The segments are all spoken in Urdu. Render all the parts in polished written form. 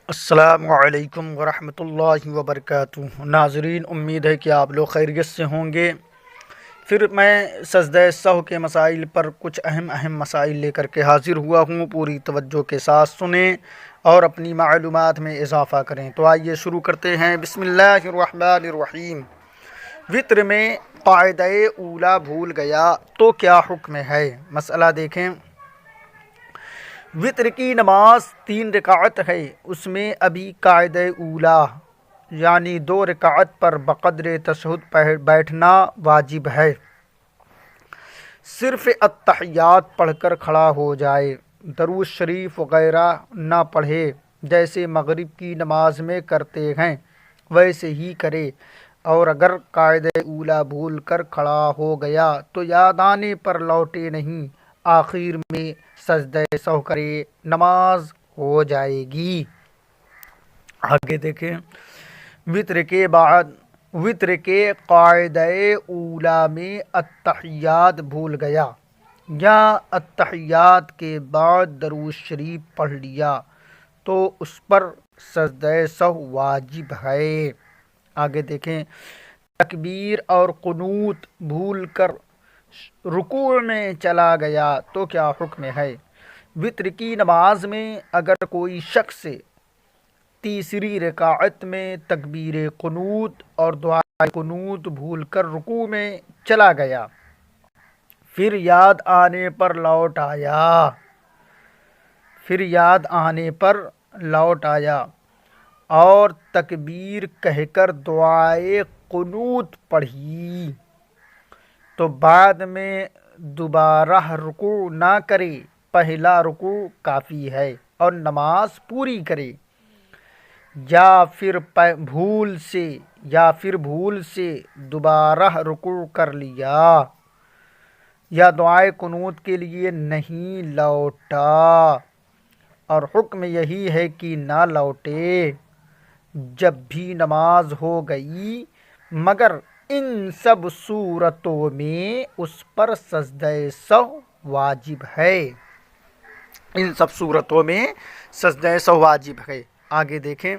السلام علیکم ورحمۃ اللہ وبرکاتہ۔ ناظرین، امید ہے کہ آپ لوگ خیریت سے ہوں گے۔ پھر میں سجدہ سہو کے مسائل پر کچھ اہم مسائل لے کر کے حاضر ہوا ہوں۔ پوری توجہ کے ساتھ سنیں اور اپنی معلومات میں اضافہ کریں۔ تو آئیے شروع کرتے ہیں۔ بسم اللہ الرحمن الرحیم۔ وطر میں قاعدہ اولا بھول گیا تو کیا حکم ہے؟ مسئلہ دیکھیں۔ وطر کی نماز 3 رکعت ہے، اس میں ابھی قاعدہ اولا یعنی 2 رکعت پر بقدر تشہد بیٹھنا واجب ہے۔ صرف التحیات پڑھ کر کھڑا ہو جائے، درود شریف وغیرہ نہ پڑھے، جیسے مغرب کی نماز میں کرتے ہیں ویسے ہی کرے۔ اور اگر قاعدہ اولا بھول کر کھڑا ہو گیا تو یاد آنے پر لوٹے نہیں، آخر میں سجدہ سہو کرے، نماز ہو جائے گی۔ آگے دیکھیں۔ وطر کے قاعدہ اولا میں التحیات بھول گیا یا التحیات کے بعد درود شریف پڑھ لیا تو اس پر سجدہ سہو واجب ہے۔ آگے دیکھیں۔ تکبیر اور قنوت بھول کر رکوع میں چلا گیا تو کیا حکم ہے؟ وطر کی نماز میں اگر کوئی شخص تیسری رکعت میں تکبیر قنوت اور دعا قنوت بھول کر رکوع میں چلا گیا، پھر یاد آنے پر لوٹ آیا اور تکبیر کہہ کر دعائے قنوت پڑھی تو بعد میں دوبارہ رکوع نہ کرے، پہلا رکوع کافی ہے اور نماز پوری کرے۔ یا پھر بھول سے دوبارہ رکوع کر لیا یا دعائے قنوت کے لیے نہیں لوٹا، اور حکم یہی ہے کہ نہ لوٹے جب بھی نماز ہو گئی، مگر ان سب صورتوں میں اس پر سجدہ سہو واجب ہے۔ آگے دیکھیں۔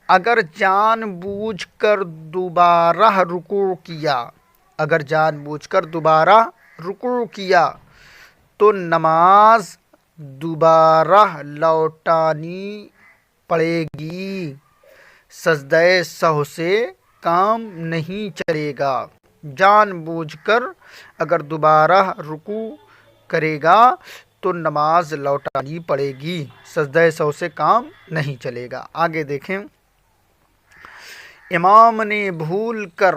اگر جان بوجھ کر دوبارہ رکوع کیا تو نماز دوبارہ لوٹانی پڑے گی، سجدہ سہو سے کام نہیں چلے گا۔ جان بوجھ کر اگر دوبارہ رکوع کرے گا تو نماز لوٹانی پڑے گی، سجدہ سہو سے کام نہیں چلے گا۔ آگے دیکھیں۔ امام نے بھول کر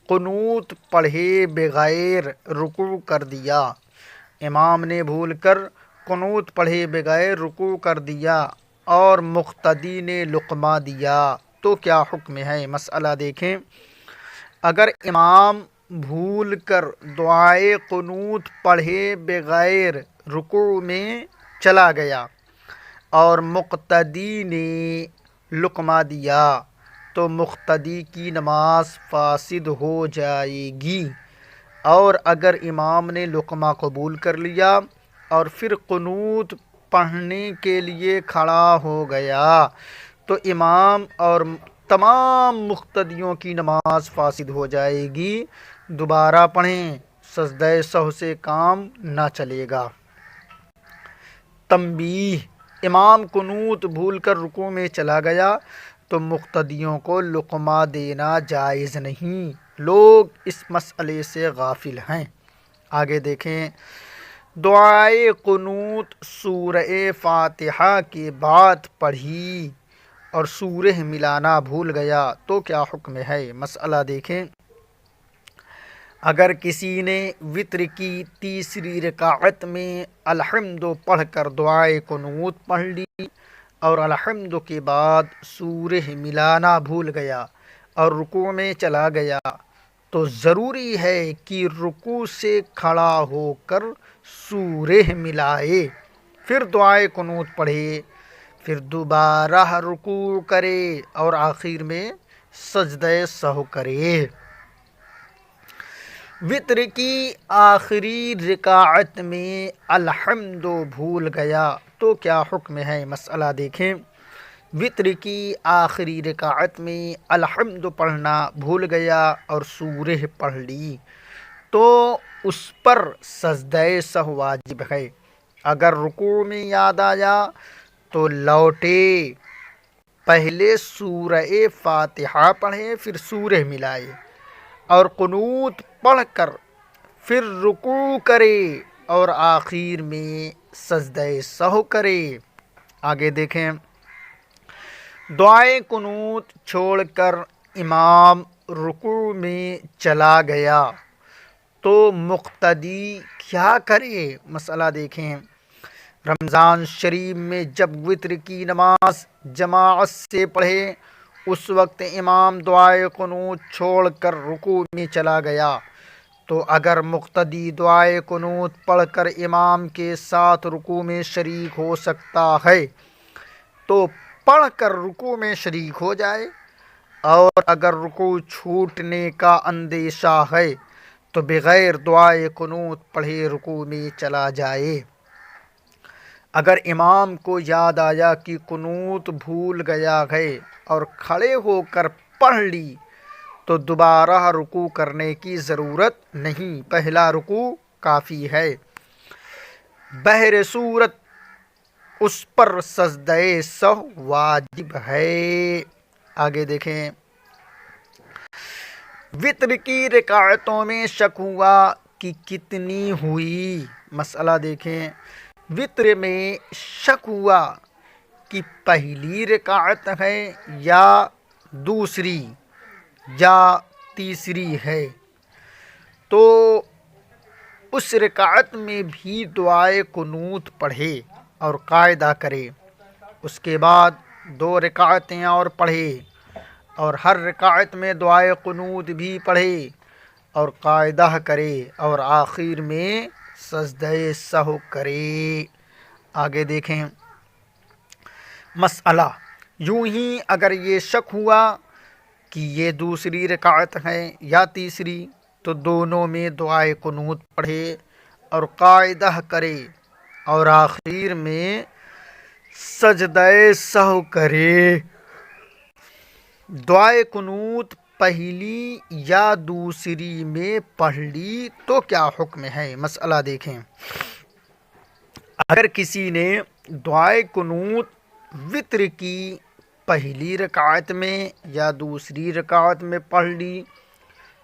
قنوت پڑھے بغیر رکوع کر دیا اور مقتدی نے لقمہ دیا تو کیا حکم ہے؟ مسئلہ دیکھیں۔ اگر امام بھول کر دعائے قنوت پڑھے بغیر رکوع میں چلا گیا اور مقتدی نے لقمہ دیا تو مقتدی کی نماز فاسد ہو جائے گی، اور اگر امام نے لقمہ قبول کر لیا اور پھر قنوت پڑھنے کے لیے کھڑا ہو گیا تو امام اور تمام مقتدیوں کی نماز فاسد ہو جائے گی، دوبارہ پڑھیں، سجدہ سہو سے کام نہ چلے گا۔ تنبیہ: امام قنوت بھول کر رکوع میں چلا گیا تو مقتدیوں کو لقمہ دینا جائز نہیں، لوگ اس مسئلے سے غافل ہیں۔ آگے دیکھیں۔ دعائے قنوت سورہ فاتحہ کے بعد پڑھی اور سورہ ملانا بھول گیا تو کیا حکم ہے؟ مسئلہ دیکھیں۔ اگر کسی نے وطر کی تیسری رکعت میں الحمد پڑھ کر دعائے قنوت پڑھ لی اور الحمد کے بعد سورہ ملانا بھول گیا اور رکوع میں چلا گیا تو ضروری ہے کہ رکوع سے کھڑا ہو کر سورہ ملائے، پھر دعائے قنوت پڑھے، پھر دوبارہ رکوع کرے اور آخر میں سجدہ سہو کرے۔ وطر کی آخری رکعت میں الحمد بھول گیا تو کیا حکم ہے؟ مسئلہ دیکھیں۔ وطر کی آخری رکعت میں الحمد پڑھنا بھول گیا اور سورہ پڑھ لی تو اس پر سجدہ سہو واجب ہے۔ اگر رکوع میں یاد آیا تو لوٹے، پہلے سورہ فاتحہ پڑھے پھر سورہ ملائے اور قنوت پڑھ کر پھر رکوع کرے اور آخر میں سجدہ سہو کرے۔ آگے دیکھیں، دعائے قنوت چھوڑ کر امام رکوع میں چلا گیا تو مقتدی کیا کرے؟ مسئلہ دیکھیں، رمضان شریف میں جب وتر کی نماز جماعت سے پڑھے اس وقت امام دعائے قنوت چھوڑ کر رکوع میں چلا گیا تو اگر مقتدی دعائے قنوت پڑھ کر امام کے ساتھ رکوع میں شریک ہو سکتا ہے تو پڑھ کر رکوع میں شریک ہو جائے، اور اگر رکوع چھوٹنے کا اندیشہ ہے تو بغیر دعائے قنوت پڑھے رکوع میں چلا جائے۔ اگر امام کو یاد آیا کہ قنوت بھول گیا ہے اور کھڑے ہو کر پڑھ لی تو دوبارہ رکوع کرنے کی ضرورت نہیں، پہلا رکوع کافی ہے۔ بہر صورت اس پر سجدہ سہو واجب ہے۔ آگے دیکھیں، وطر کی رکعتوں میں شک ہوا کہ کتنی ہوئی۔ مسئلہ دیکھیں، وطر میں شک ہوا کہ پہلی رکعت ہے یا دوسری یا تیسری ہے تو اس رکعت میں بھی دعائے قنوت پڑھے اور قاعدہ کرے، اس کے بعد 2 رکعتیں اور پڑھے اور ہر رکعت میں دعائے قنوت بھی پڑھے اور قاعدہ کرے اور آخر میں سجدہ سہو کرے۔ آگے دیکھیں، مسئلہ یوں ہی اگر یہ شک ہوا کہ یہ دوسری رکعت ہے یا تیسری تو دونوں میں دعائے قنوت پڑھے اور قاعدہ کرے اور آخر میں سجدہ سہو کرے۔ دعائے قنوت پہلی یا دوسری میں پڑھ لی تو کیا حکم ہے؟ مسئلہ دیکھیں، اگر کسی نے دعائے قنوت وطر کی پہلی رکعت میں یا دوسری رکعت میں پڑھ لی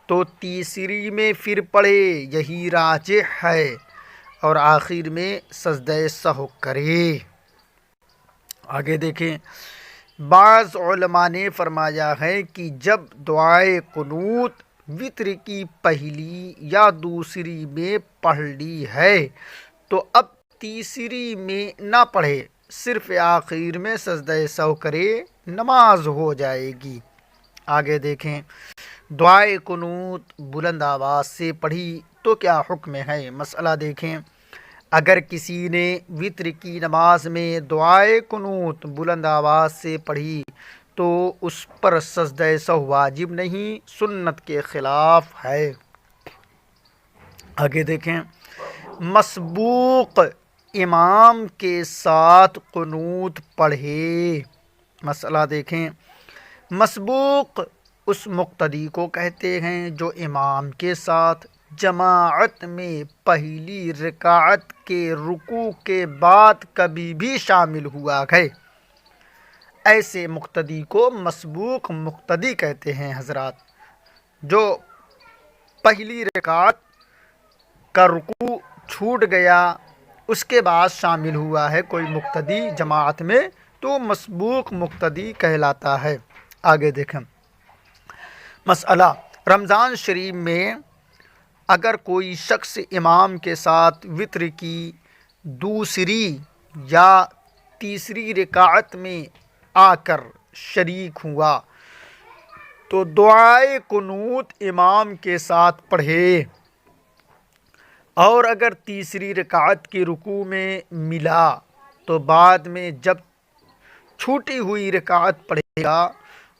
تو تیسری میں پھر پڑھے، یہی راجح ہے، اور آخر میں سجدہ سہو کرے۔ آگے دیکھیں، بعض علماء نے فرمایا ہے کہ جب دعائے قنوت وطر کی پہلی یا دوسری میں پڑھ لی ہے تو اب تیسری میں نہ پڑھے، صرف آخر میں سجدہ سہو کرے، نماز ہو جائے گی۔ آگے دیکھیں، دعائے قنوت بلند آواز سے پڑھی تو کیا حکم ہے؟ مسئلہ دیکھیں، اگر کسی نے وطر کی نماز میں دعائے قنوت بلند آواز سے پڑھی تو اس پر سجدہ سہو واجب نہیں، سنت کے خلاف ہے۔ آگے دیکھیں، مسبوق امام کے ساتھ قنوت پڑھے۔ مسئلہ دیکھیں، مسبوق اس مقتدی کو کہتے ہیں جو امام کے ساتھ جماعت میں پہلی رکعت کے رکوع کے بعد کبھی بھی شامل ہوا ہے، ایسے مقتدی کو مسبوق مقتدی کہتے ہیں حضرات۔ جو پہلی رکعت کا رکوع چھوٹ گیا اس کے بعد شامل ہوا ہے کوئی مقتدی جماعت میں تو مسبوق مقتدی کہلاتا ہے۔ آگے دیکھیں، مسئلہ رمضان شریف میں اگر کوئی شخص امام کے ساتھ وطر کی دوسری یا تیسری رکعت میں آ کر شریک ہوا تو دعائے قنوت امام کے ساتھ پڑھے، اور اگر تیسری رکعت کی رکوع میں ملا تو بعد میں جب چھوٹی ہوئی رکعت پڑھے گا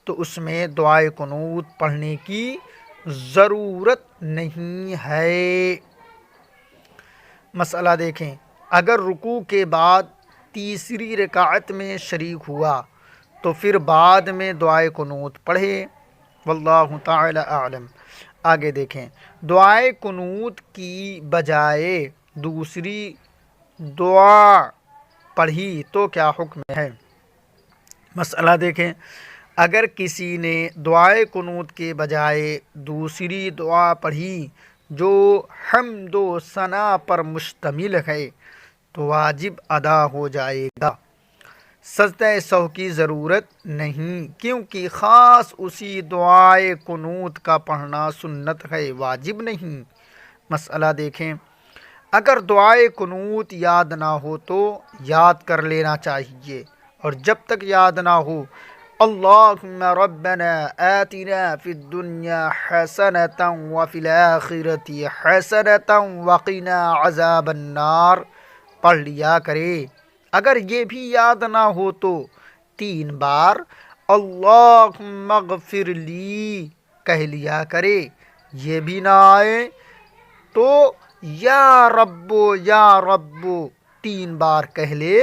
تو اس میں دعائے قنوت پڑھنے کی ضرورت نہیں ہے۔ مسئلہ دیکھیں، اگر رکوع کے بعد تیسری رکعت میں شریک ہوا تو پھر بعد میں دعائے قنوت پڑھے۔ واللہ تعالی اعلم۔ آگے دیکھیں، دعائے قنوت کی بجائے دوسری دعا پڑھی تو کیا حکم ہے؟ مسئلہ دیکھیں، اگر کسی نے دعائے قنوت کے بجائے دوسری دعا پڑھی جو حمد و ثنا پر مشتمل ہے تو واجب ادا ہو جائے گا، سجدہ سہو کی ضرورت نہیں، کیونکہ خاص اسی دعائے قنوت کا پڑھنا سنت ہے، واجب نہیں۔ مسئلہ دیکھیں، اگر دعائے قنوت یاد نہ ہو تو یاد کر لینا چاہیے، اور جب تک یاد نہ ہو اللہم ربنا آتنا فی الدنیا حسنۃ وفی الآخرۃ حسنۃ وقنا عذاب النار پڑھ لیا کرے۔ اگر یہ بھی یاد نہ ہو تو 3 بار اللہم اغفر لی کہہ لیا کرے۔ یہ بھی نہ آئے تو یا رب 3 بار کہہ لے،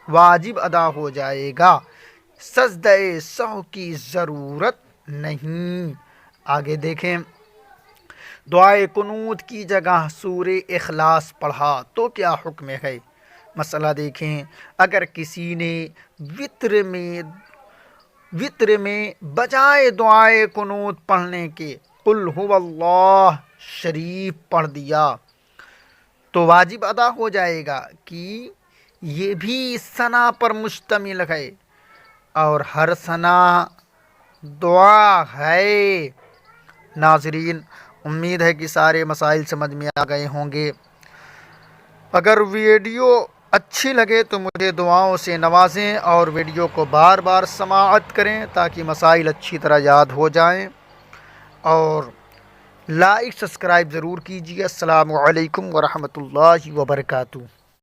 واجب ادا ہو جائے گا، سجدہ سہو کی ضرورت نہیں۔ آگے دیکھیں، دعائے قنوت کی جگہ سورہ اخلاص پڑھا تو کیا حکم ہے؟ مسئلہ دیکھیں، اگر کسی نے وطر میں بجائے دعائے قنوت پڑھنے کے قل هو اللہ شریف پڑھ دیا تو واجب ادا ہو جائے گا کہ یہ بھی ثنا پر مشتمل ہے، اور ہر ثنا دعا ہے۔ ناظرین، امید ہے کہ سارے مسائل سمجھ میں آ گئے ہوں گے۔ اگر ویڈیو اچھی لگے تو مجھے دعاؤں سے نوازیں اور ویڈیو کو بار بار سماعت کریں تاکہ مسائل اچھی طرح یاد ہو جائیں، اور لائک سبسکرائب ضرور کیجیے۔ السلام علیکم ورحمۃ اللہ وبرکاتہ۔